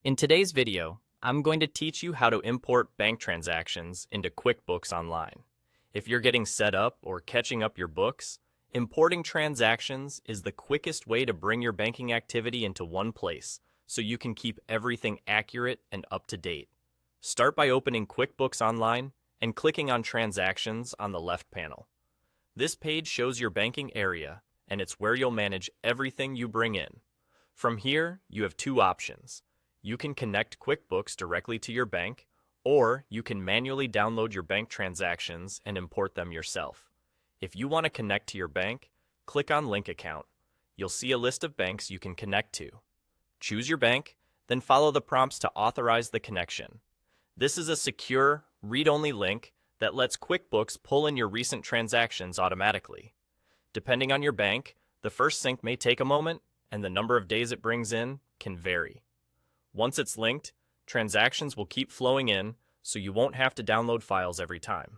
In today's video, I'm going to teach you how to import bank transactions into QuickBooks Online. If you're getting set up or catching up your books, importing transactions is the quickest way to bring your banking activity into one place so you can keep everything accurate and up to date. Start by opening QuickBooks Online and clicking on Transactions on the left panel. This page shows your banking area, and it's where you'll manage everything you bring in. From here, you have two options. You can connect QuickBooks directly to your bank, or you can manually download your bank transactions and import them yourself. If you want to connect to your bank, click on Link Account. You'll see a list of banks you can connect to. Choose your bank, then follow the prompts to authorize the connection. This is a secure, read-only link that lets QuickBooks pull in your recent transactions automatically. Depending on your bank, the first sync may take a moment, and the number of days it brings in can vary. Once it's linked, transactions will keep flowing in, so you won't have to download files every time.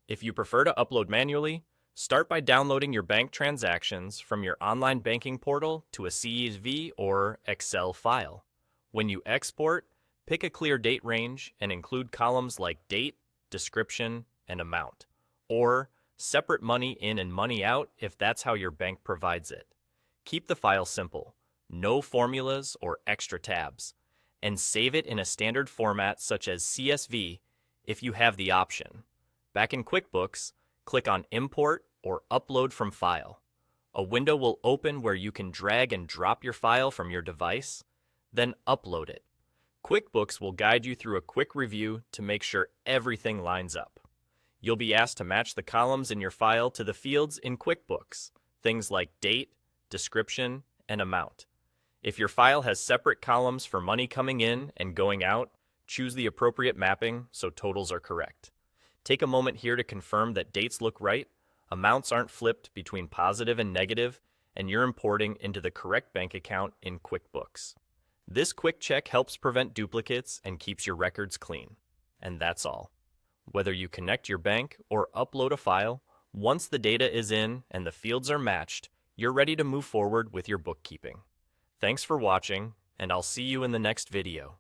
If you prefer to upload manually, start by downloading your bank transactions from your online banking portal to a CSV or Excel file. When you export, pick a clear date range and include columns like date, description, and amount, or separate money in and money out if that's how your bank provides it. Keep the file simple, no formulas or extra tabs, and save it in a standard format such as CSV if you have the option. Back in QuickBooks, click on Import or Upload from File. A window will open where you can drag and drop your file from your device, then upload it. QuickBooks will guide you through a quick review to make sure everything lines up. You'll be asked to match the columns in your file to the fields in QuickBooks, things like date, description, and amount. If your file has separate columns for money coming in and going out, choose the appropriate mapping so totals are correct. Take a moment here to confirm that dates look right, amounts aren't flipped between positive and negative, and you're importing into the correct bank account in QuickBooks. This quick check helps prevent duplicates and keeps your records clean. And that's all. Whether you connect your bank or upload a file, once the data is in and the fields are matched, you're ready to move forward with your bookkeeping. Thanks for watching, and I'll see you in the next video.